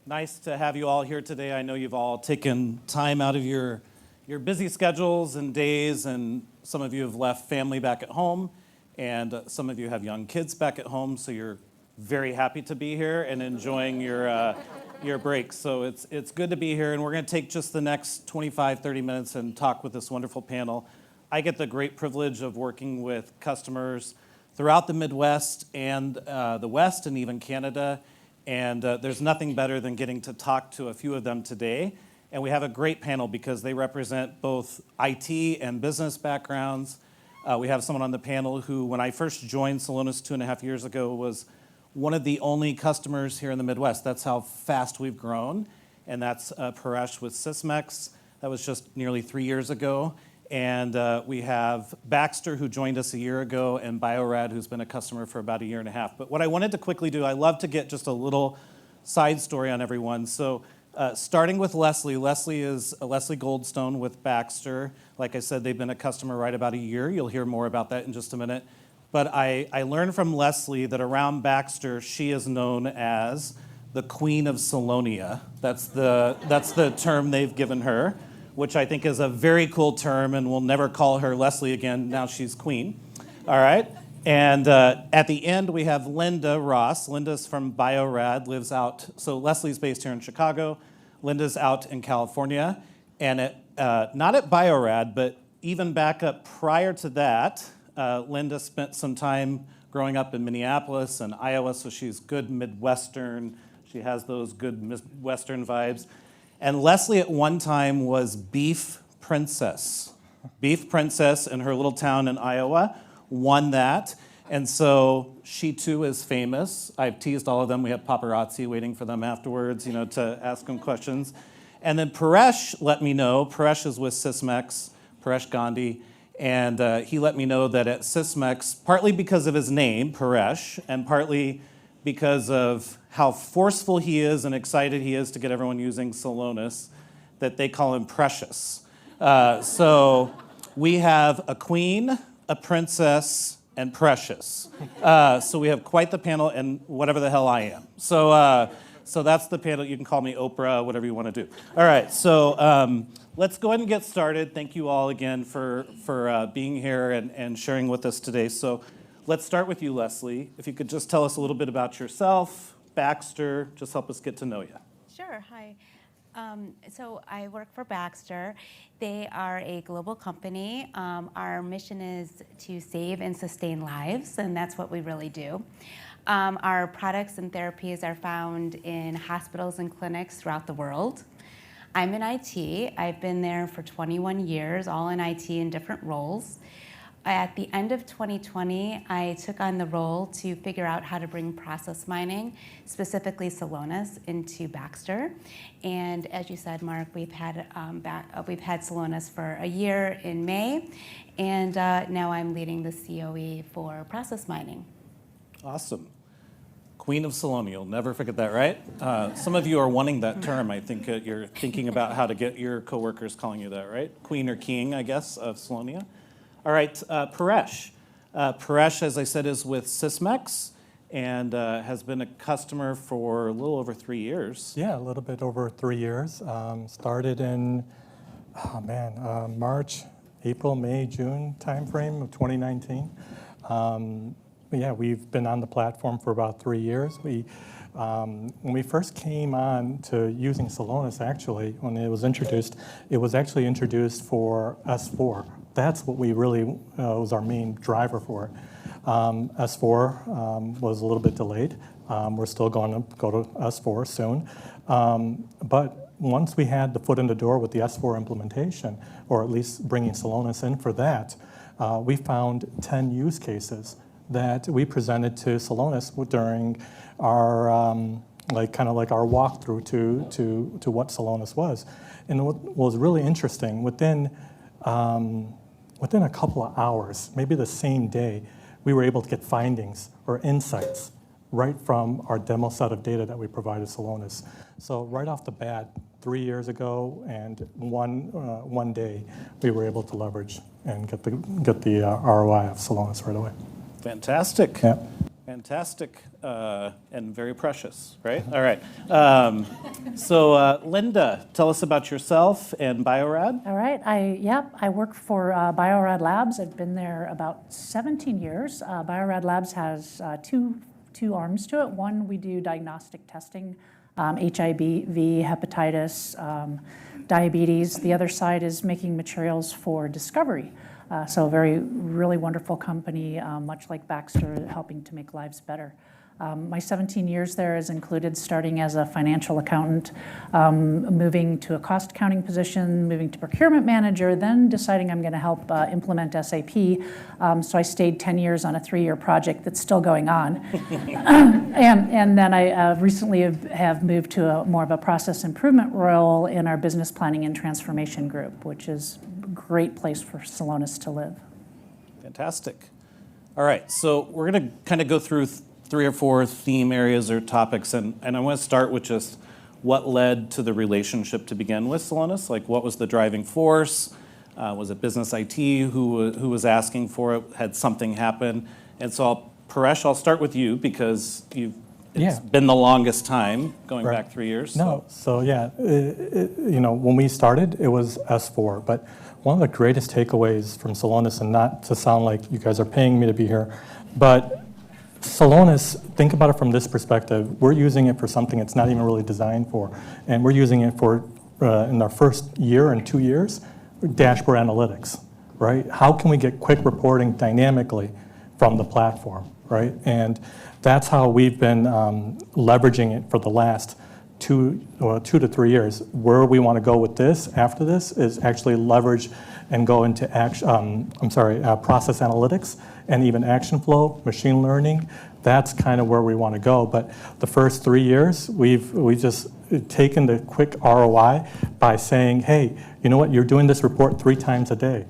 Nice to have you all here today. I know you've all taken time out of your busy schedules and days, and some of you have left family back at home, and some of you have young kids back at home, so you're very happy to be here and enjoying your breaks. So it's good to be here, and we're going to take just the next 25, 30 minutes and talk with this wonderful panel. I get the great privilege of working with customers throughout the Midwest and the West and even Canada. And there's nothing better than getting to talk to a few of them today. And we have a great panel because they represent both IT and business backgrounds. We have someone on the panel who, when I first joined Celonis 2.5 years ago, was one of the only customers here in the Midwest. That's how fast we've grown. And that's Paresh with Sysmex. That was just nearly 3 years ago. And we have Baxter, who joined us a year ago, and Biorad, who's been a customer for about 1.5 years. But what I wanted to quickly do, I love to get just a little side story on everyone. So starting with Leslie. Leslie is Leslie Goldstone with Baxter. Like I said, they've been a customer right about 1 year. You'll hear more about that in just a minute. But I learned from Leslie that around Baxter, she is known as the Queen of Celonia. That's the term they've given her, which I think is a very cool term, and we'll never call her Leslie again. Now she's Queen. All right? And at the end, we have Linda Ross. Linda's from Biorad, lives out. So Leslie's based here in Chicago. Linda's out in California. And not at Biorad, but even back up prior to that, Linda spent some time growing up in Minneapolis and Iowa, so she's good Midwestern. She has those good Midwestern vibes. And Leslie at one time was Beef Princess. Beef Princess in her little town in Iowa, won that. And so she too is famous. I've teased all of them. We have paparazzi waiting for them afterwards, to ask them questions. And then Paresh let me know, Paresh is with Sysmex, Paresh Gandhi, and he let me know that at Sysmex, partly because of his name, Paresh, and partly because of how forceful he is and excited he is to get everyone using Celonis, that they call him Precious. So we have a queen, a princess, and Precious. So we have quite the panel, and whatever the hell I am. So that's the panel. You can call me Oprah, whatever you want to do. All right, so let's go ahead and get started. Thank you all again for being here and sharing with us today. So let's start with you, Leslie. If you could just tell us a little bit about yourself, Baxter, just help us get to know you. Sure, hi. So I work for Baxter. They are a global company. Our mission is to save and sustain lives, and that's what we really do. Our products and therapies are found in hospitals and clinics throughout the world. I'm in IT. I've been there for 21 years, all in IT in different roles. At the end of 2020, I took on the role to figure out how to bring process mining, specifically Celonis, into Baxter. And as you said, Mark, we've had Celonis for 1 year in May, and now I'm leading the COE for process mining. Awesome. Queen of Celonia, you'll never forget that, right? Some of you are wanting that term. I think you're thinking about how to get your coworkers calling you that, right? Queen or king, I guess, of Celonia. All right, Paresh. Paresh, as I said, is with Sysmex and has been a customer for a little over 3 years. Yeah, a little bit over 3 years. Started in, March, April, May, June timeframe of 2019. Yeah, we've been on the platform for about 3 years. When we first came on to using Celonis, actually, when it was actually introduced for S4. That's what we really was our main driver for it. S4 was a little bit delayed. We're still going to go to S4 soon. But once we had the foot in the door with the S4 implementation, or at least bringing Celonis in for that, we found 10 use cases that we presented to Celonis during our kind of like our walkthrough to what Celonis was. And what was really interesting, within a couple of hours, maybe the same day, we were able to get findings or insights right from our demo set of data that we provided Celonis. So right off the bat, 3 years ago and one day, we were able to leverage and get the ROI of Celonis right away. Fantastic. Yeah. Fantastic and very precious, right? All right. So Linda, tell us about yourself and Biorad. All right, I work for Biorad Labs. I've been there about 17 years. Biorad Labs has two arms to it. One, we do diagnostic testing, HIV, hepatitis, diabetes. The other side is making materials for discovery. So a really wonderful company, much like Baxter, helping to make lives better. My 17 years there has included starting as a financial accountant, moving to a cost accounting position, moving to procurement manager, then deciding I'm going to help implement SAP. So I stayed 10 years on a 3-year project that's still going on. And then I recently have moved to more of a process improvement role in our business planning and transformation group, which is a great place for Celonis to live. Fantastic. All right, so we're going to kind of go through 3 or 4 theme areas or topics, and I want to start with just what led to the relationship to begin with Celonis. Like, what was the driving force? Was it business IT who was asking for it? Had something happen? And so, Paresh, I'll start with you because it's been the longest time, going back 3 years. So yeah, when we started, it was S4, but one of the greatest takeaways from Celonis, and not to sound like you guys are paying me to be here, but Celonis, think about it from this perspective. We're using it for something it's not even really designed for. And we're using it for, in our first year and 2 years, dashboard analytics, right? How can we get quick reporting dynamically from the platform, right? And that's how we've been leveraging it for the last 2 to 3 years. Where we want to go with this after this is actually leverage and go into process analytics and even action flow, machine learning. That's kind of where we want to go. But the first 3 years, we've just taken the quick ROI by saying, hey, you know what, you're doing this report 3 times a day.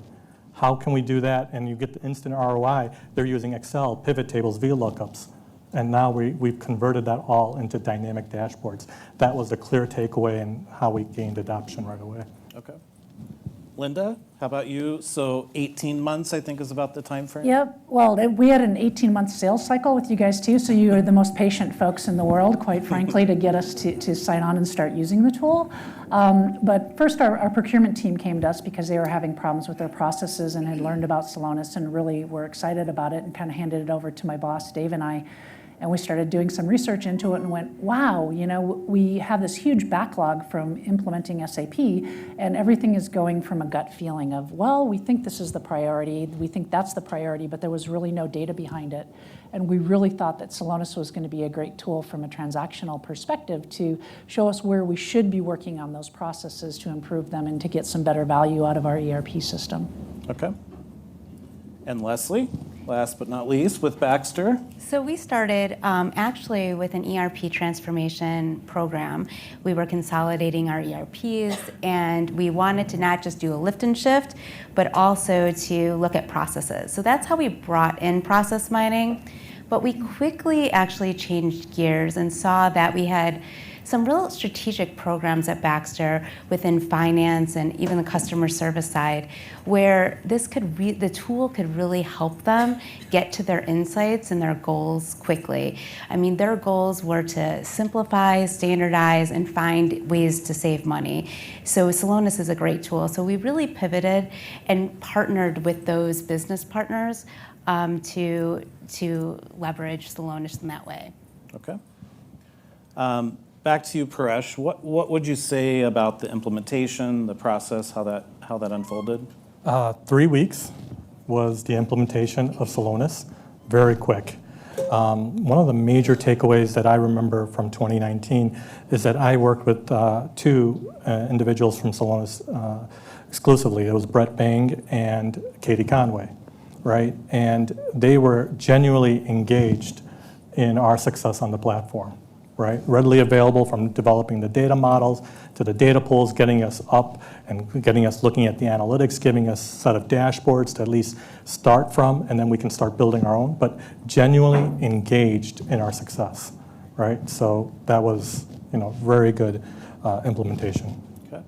How can we do that? And you get the instant ROI. They're using Excel, pivot tables, VLOOKUPs. And now we've converted that all into dynamic dashboards. That was a clear takeaway and how we gained adoption right away. Okay. Linda, how about you? So 18 months, I think, is about the time frame? Yep. Well, we had an 18-month sales cycle with you guys, too, so you are the most patient folks in the world, quite frankly, to get us to sign on and start using the tool. But first, our procurement team came to us because they were having problems with their processes and had learned about Celonis and really were excited about it and kind of handed it over to my boss, Dave, and I. And we started doing some research into it and went, wow, we have this huge backlog from implementing SAP, and everything is going from a gut feeling of, well, we think this is the priority, we think that's the priority, but there was really no data behind it. And we really thought that Celonis was going to be a great tool from a transactional perspective to show us where we should be working on those processes to improve them and to get some better value out of our ERP system. Okay. And Leslie, last but not least, with Baxter. So we started actually with an ERP transformation program. We were consolidating our ERPs, and we wanted to not just do a lift and shift, but also to look at processes. So that's how we brought in process mining. But we quickly actually changed gears and saw that we had some real strategic programs at Baxter within finance and even the customer service side, where the tool could really help them get to their insights and their goals quickly. I mean, their goals were to simplify, standardize, and find ways to save money. So Celonis is a great tool. So we really pivoted and partnered with those business partners to leverage Celonis in that way. Okay. Back to you, Paresh. What would you say about the implementation, the process, how that unfolded? 3 weeks was the implementation of Celonis, very quick. One of the major takeaways that I remember from 2019 is that I worked with 2 individuals from Celonis exclusively. It was Brett Bang and Katie Conway, right? And they were genuinely engaged in our success on the platform. Right, readily available from developing the data models to the data pools, getting us up and getting us looking at the analytics, giving us a set of dashboards to at least start from, and then we can start building our own, but genuinely engaged in our success, right? So that was, very good implementation. Okay.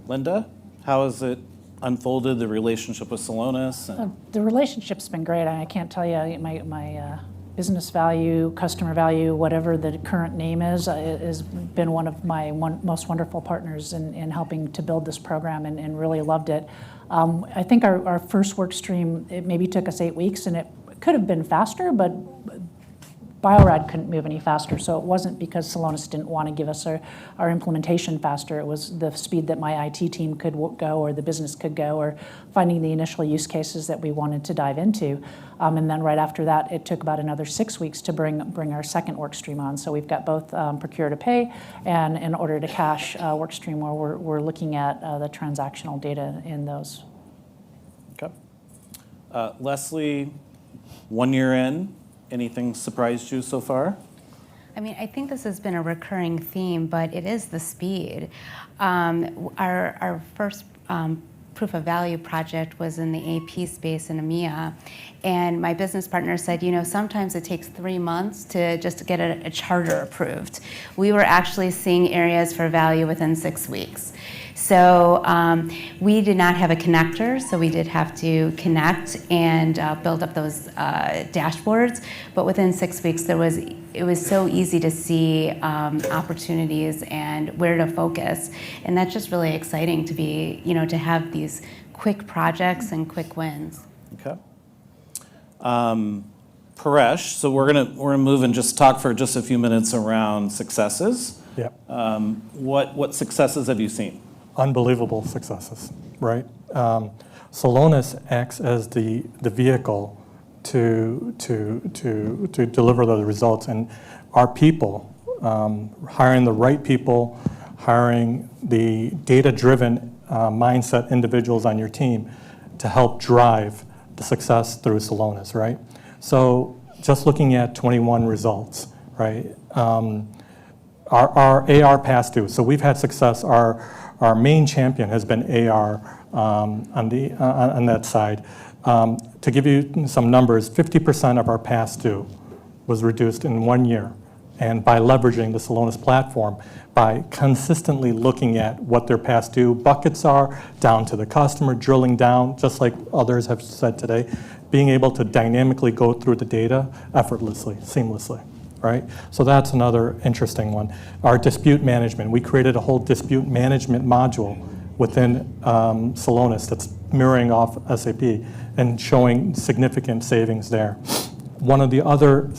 Linda, how has it unfolded, the relationship with Celonis? The relationship's been great. I can't tell you, my business value, customer value, whatever the current name is, has been one of my most wonderful partners in helping to build this program and really loved it. I think our first work stream, it maybe took us 8 weeks, and it could have been faster, but Bio-Rad couldn't move any faster, so it wasn't because Celonis didn't want to give us our implementation faster. It was the speed that my IT team could go, or the business could go, or finding the initial use cases that we wanted to dive into. And then right after that, it took about another 6 weeks to bring our second work stream on. So we've got both procure to pay and an order to cash work stream where we're looking at the transactional data in those. Okay. Leslie, 1 year in, anything surprised you so far? I mean, I think this has been a recurring theme, but it is the speed. Our first proof of value project was in the AP space in EMEA, and my business partner said, sometimes it takes 3 months to just get a charter approved. We were actually seeing areas for value within 6 weeks. So we did not have a connector, so we did have to connect and build up those dashboards. But within 6 weeks, it was so easy to see opportunities and where to focus, and that's just really exciting to be, to have these quick projects and quick wins. Okay. Paresh, so we're gonna move and just talk for just a few minutes around successes. Yeah. What successes have you seen? Unbelievable successes, right? Celonis acts as the vehicle to deliver those results, and our people, hiring the right people, hiring the data-driven mindset individuals on your team to help drive the success through Celonis, right? So just looking at 21 results, right? Our AR past due, so we've had success. Our main champion has been AR on that side. To give you some numbers, 50% of our past due was reduced in 1 year, and by leveraging the Celonis platform, by consistently looking at what their past due buckets are, down to the customer, drilling down, just like others have said today, being able to dynamically go through the data effortlessly, seamlessly. Right? So that's another interesting one. Our dispute management, we created a whole dispute management module within Celonis that's mirroring off SAP and showing significant savings there. One of the other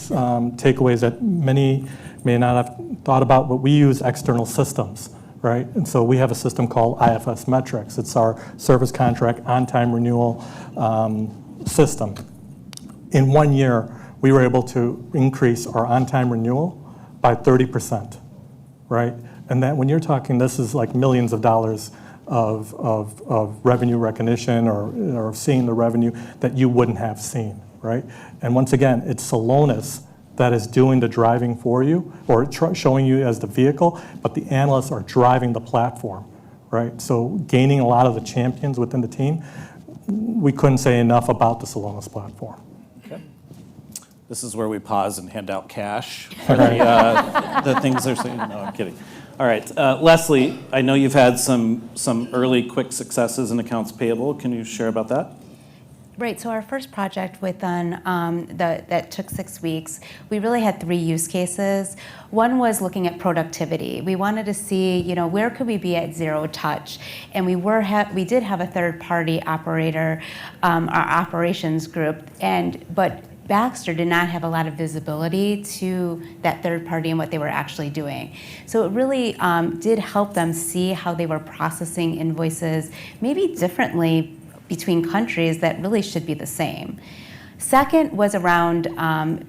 takeaways that many may not have thought about, but we use external systems, right? And so we have a system called IFS Metrics. It's our service contract on-time renewal system. In 1 year, we were able to increase our on-time renewal by 30%, right? And that when you're talking, this is like millions of dollars of revenue recognition or seeing the revenue that you wouldn't have seen, right? And once again, it's Celonis that is doing the driving for you or showing you as the vehicle, but the analysts are driving the platform, right? So gaining a lot of the champions within the team, we couldn't say enough about the Celonis platform. This is where we pause and hand out cash for the things they're saying. No, I'm kidding. All right, Leslie, I know you've had some early quick successes in accounts payable. Can you share about that? Right, so our first project that took 6 weeks, we really had 3 use cases. One was looking at productivity. We wanted to see, where could we be at zero touch? And we did have a third-party operator, our operations group, but Baxter did not have a lot of visibility to that third party and what they were actually doing. So it really did help them see how they were processing invoices, maybe differently between countries that really should be the same. Second was around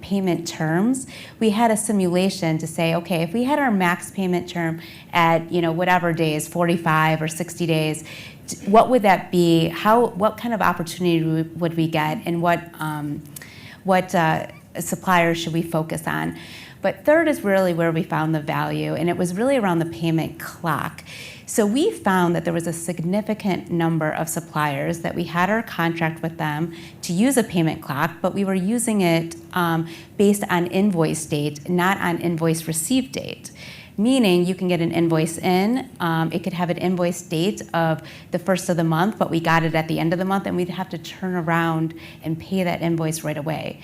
payment terms. We had a simulation to say, okay, if we had our max payment term at whatever days, 45 or 60 days, what would that be? What kind of opportunity would we get, and what suppliers should we focus on? But third is really where we found the value, and it was really around the payment clock. So we found that there was a significant number of suppliers that we had our contract with them to use a payment clock, but we were using it based on invoice date, not on invoice receive date. Meaning you can get an invoice in, it could have an invoice date of the first of the month, but we got it at the end of the month, and we'd have to turn around and pay that invoice right away.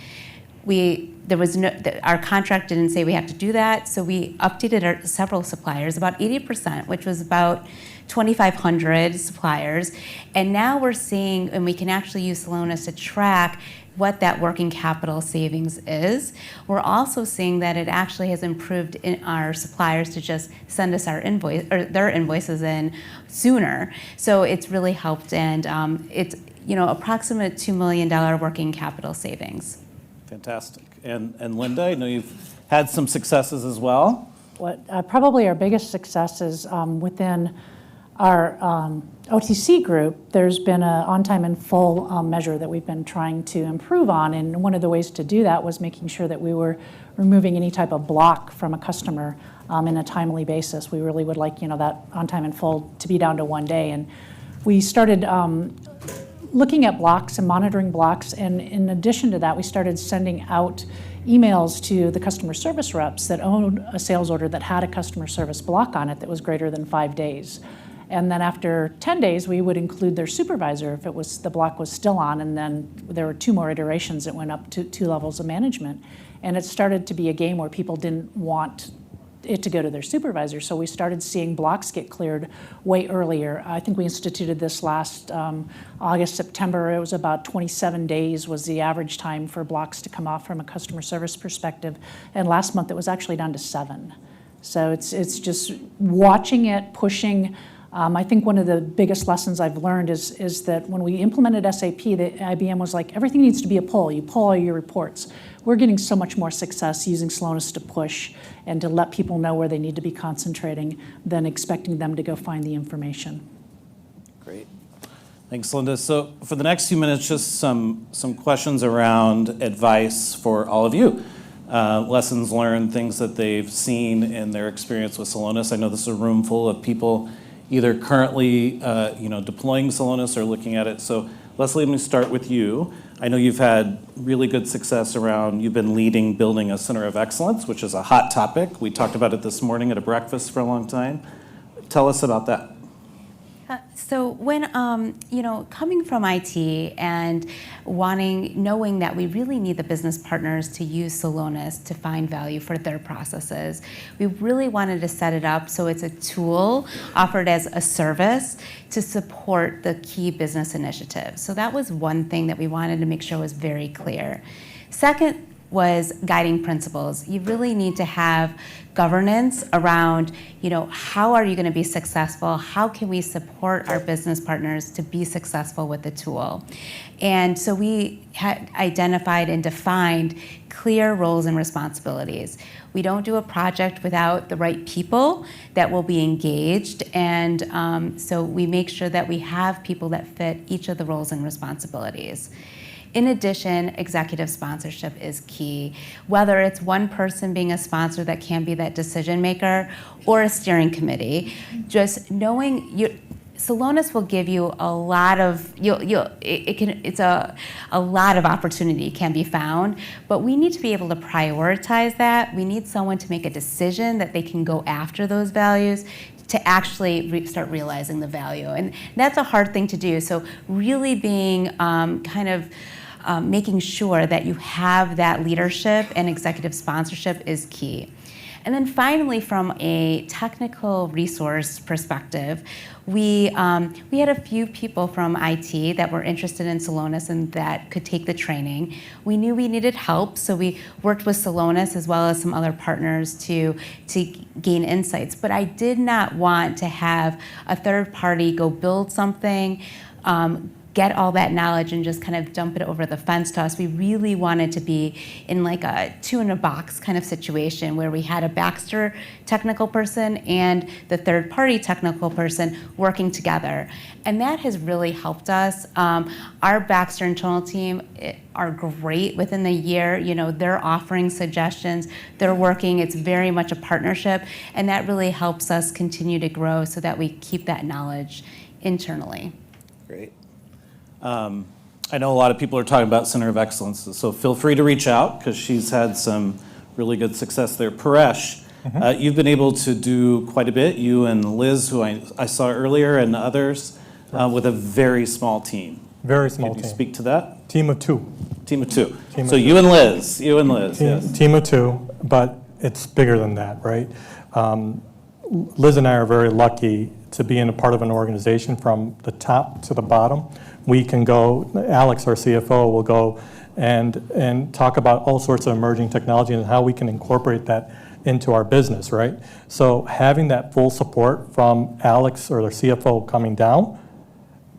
there was our contract didn't say we have to do that, so we updated our several suppliers, about 80%, which was about 2,500 suppliers. And now we're seeing, and we can actually use Celonis to track what that working capital savings is. We're also seeing that it actually has improved in our suppliers to just send us our invoice or their invoices in sooner. So it's really helped, and it's approximate $2 million working capital savings. Fantastic. And Linda, I know you've had some successes as well. Probably our biggest success is within our OTC group. There's been an on-time and full measure that we've been trying to improve on, and one of the ways to do that was making sure that we were removing any type of block from a customer in a timely basis. We really would like that on-time and full to be down to 1 day, and we started looking at blocks and monitoring blocks, and in addition to that, we started sending out emails to the customer service reps that owned a sales order that had a customer service block on it that was greater than 5 days. And then after 10 days, we would include their supervisor if the block was still on, and then there were 2 more iterations that went up to 2 levels of management. And it started to be a game where people didn't want it to go to their supervisor, so we started seeing blocks get cleared way earlier. I think we instituted this last August, September. It was about 27 days was the average time for blocks to come off from a customer service perspective, and last month it was actually down to 7. So it's just watching it, pushing. I think one of the biggest lessons I've learned is that when we implemented SAP, the IBM was like, everything needs to be a pull. You pull all your reports. We're getting so much more success using Celonis to push and to let people know where they need to be concentrating than expecting them to go find the information. Great. Thanks, Linda. So for the next few minutes, just some questions around advice for all of you. Lessons learned, things that they've seen in their experience with Celonis. I know this is a room full of people either currently deploying Celonis or looking at it. So Leslie, let me start with you. I know you've had really good success you've been leading building a center of excellence, which is a hot topic. We talked about it this morning at a breakfast for a long time. Tell us about that. So when, coming from IT and knowing that we really need the business partners to use Celonis to find value for their processes, we really wanted to set it up so it's a tool offered as a service to support the key business initiatives. So that was one thing that we wanted to make sure was very clear. Second was guiding principles. You really need to have governance around, how are you going to be successful? How can we support our business partners to be successful with the tool? And so we had identified and defined clear roles and responsibilities. We don't do a project without the right people that will be engaged, and so we make sure that we have people that fit each of the roles and responsibilities. In addition, executive sponsorship is key. Whether it's one person being a sponsor that can be that decision maker or a steering committee, just knowing Celonis will give you a lot of, a lot of opportunity can be found, but we need to be able to prioritize that. We need someone to make a decision that they can go after those values to actually start realizing the value. And that's a hard thing to do. So really being making sure that you have that leadership and executive sponsorship is key. And then finally, from a technical resource perspective, we had a few people from IT that were interested in Celonis and that could take the training. We knew we needed help, so we worked with Celonis as well as some other partners to gain insights. But I did not want to have a third party go build something, get all that knowledge and just kind of dump it over the fence to us. We really wanted to be in like a 2-in-a-box kind of situation where we had a Baxter technical person and the third-party technical person working together. And that has really helped us. Our Baxter internal team are great within the year. They're offering suggestions, they're working, it's very much a partnership, and that really helps us continue to grow so that we keep that knowledge internally. Great. I know a lot of people are talking about Center of Excellence, so feel free to reach out because she's had some really good success there. Paresh, you've been able to do quite a bit, you and Liz, who I saw earlier, and others, with a very small team. Very small Could you team. speak to that? Team of two. Team of two. Team of So two. you and Liz, yes. Team of two, but it's bigger than that, right? Liz and I are very lucky to be in a part of an organization from the top to the bottom. We can go, Alex, our CFO, will go and talk about all sorts of emerging technology and how we can incorporate that into our business, right? So having that full support from Alex or their CFO coming down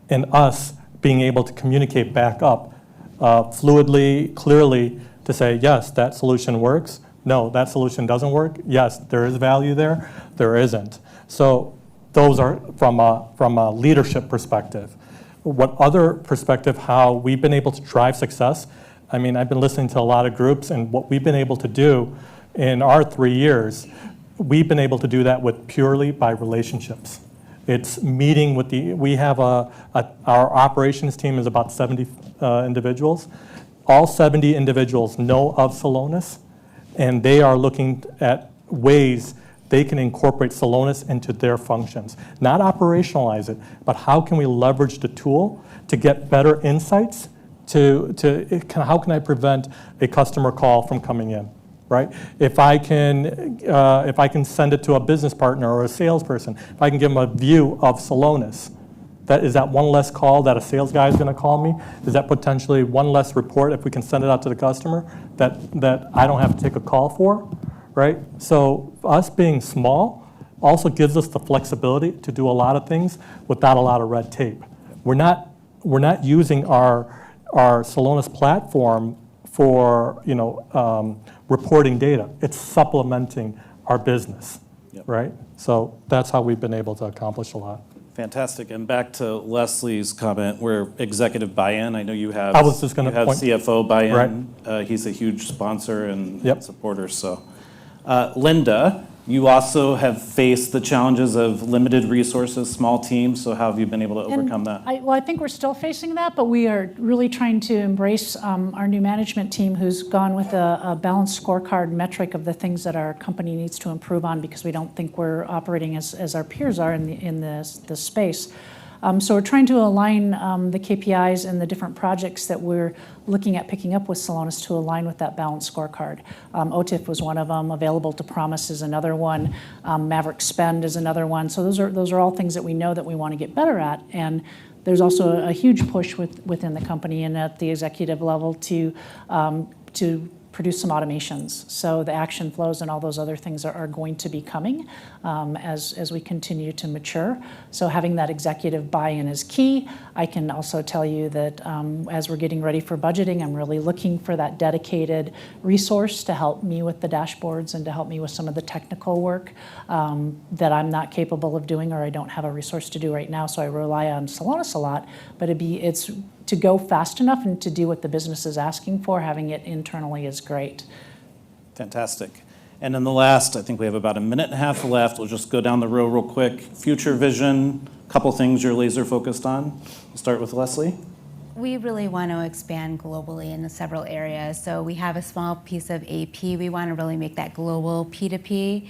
and us being able to communicate back up fluidly, clearly to say, yes, that solution works. No, that solution doesn't work. Yes, there is value there. There isn't. So those are from a leadership perspective. What other perspective, how we've been able to drive success? I mean, I've been listening to a lot of groups, and what we've been able to do in our 3 years, we've been able to do that with purely by relationships. It's meeting with we have our operations team is about 70 individuals. All 70 individuals know of Celonis, and they are looking at ways they can incorporate Celonis into their functions. Not operationalize it, but how can we leverage the tool to get better insights how can I prevent a customer call from coming in, right? If I can send it to a business partner or a salesperson, if I can give them a view of Celonis, is that one less call that a sales guy is going to call me? Is that potentially one less report if we can send it out to the customer that I don't have to take a call for, right? So us being small also gives us the flexibility to do a lot of things without a lot of red tape. We're not using our Celonis platform for reporting data. It's supplementing our business, right? So that's how we've been able to accomplish a lot. Fantastic. And back to Leslie's comment, where executive buy-in, I know you have, I was just gonna point- CFO buy-in. Right. He's a huge sponsor and Yep. supporter. So, Linda, you also have faced the challenges of limited resources, small teams. So how have you been able to overcome that? I think we're still facing that, but we are really trying to embrace our new management team who's gone with a balanced scorecard metric of the things that our company needs to improve on because we don't think we're operating as our peers are in this space. So we're trying to align the KPIs and the different projects that we're looking at picking up with Celonis to align with that balanced scorecard. OTIF was one of them. Available to promise is another one. Maverick spend is another one. So those are all things that we know that we want to get better at. And there's also a huge push within the company and at the executive level to produce some automations. So the action flows and all those other things are going to be coming as we continue to mature. So having that executive buy-in is key. I can also tell you that as we're getting ready for budgeting, I'm really looking for that dedicated resource to help me with the dashboards and to help me with some of the technical work that I'm not capable of doing or I don't have a resource to do right now. So I rely on Celonis a lot, but it's to go fast enough and to do what the business is asking for, having it internally is great. Fantastic. And then the last, I think we have about a minute and a half left. We'll just go down the row real quick. Future vision, a couple things you're laser focused on. We'll start with Leslie. We really want to expand globally in several areas. So we have a small piece of AP. We want to really make that global P2P.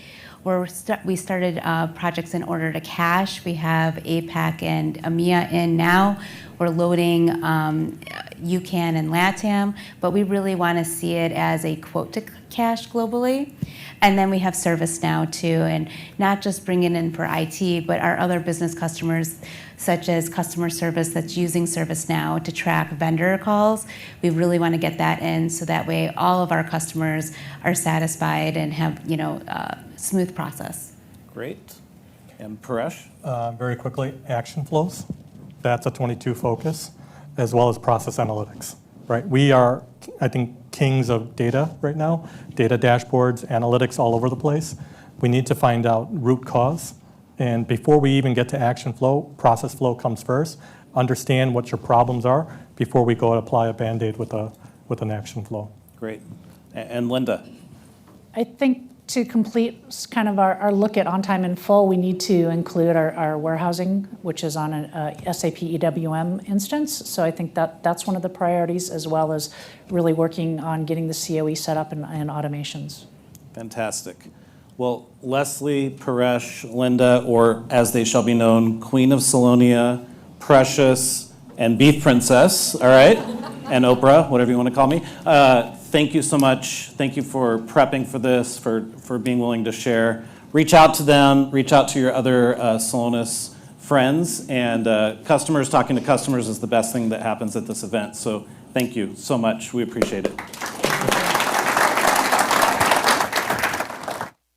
We started projects in order to cash. We have APAC and EMEA in now. We're loading UCAN and LATAM, but we really want to see it as a quote to cash globally. And then we have ServiceNow too, and not just bringing in for IT, but our other business customers, such as customer service that's using ServiceNow to track vendor calls. We really want to get that in so that way all of our customers are satisfied and have smooth process. Great. And Paresh? Very quickly, action flows. That's a 22 focus, as well as process analytics, right? We are, I think, kings of data right now, data dashboards, analytics all over the place. We need to find out root cause. And before we even get to action flow, process flow comes first. Understand what your problems are before we go and apply a Band-Aid with an action flow. Great. And Linda? I think to complete kind of our look at on time and full, we need to include our warehousing, which is on a SAP EWM instance. So I think that's one of the priorities, as well as really working on getting the COE set up and automations. Fantastic. Well, Leslie, Paresh, Linda, or as they shall be known, Queen of Celonia, Precious, and Beef Princess, all right? And Oprah, whatever you want to call me. Thank you so much. Thank you for prepping for this, for being willing to share. Reach out to them, reach out to your other Celonis friends, and customers. Talking to customers is the best thing that happens at this event. So thank you so much. We appreciate it.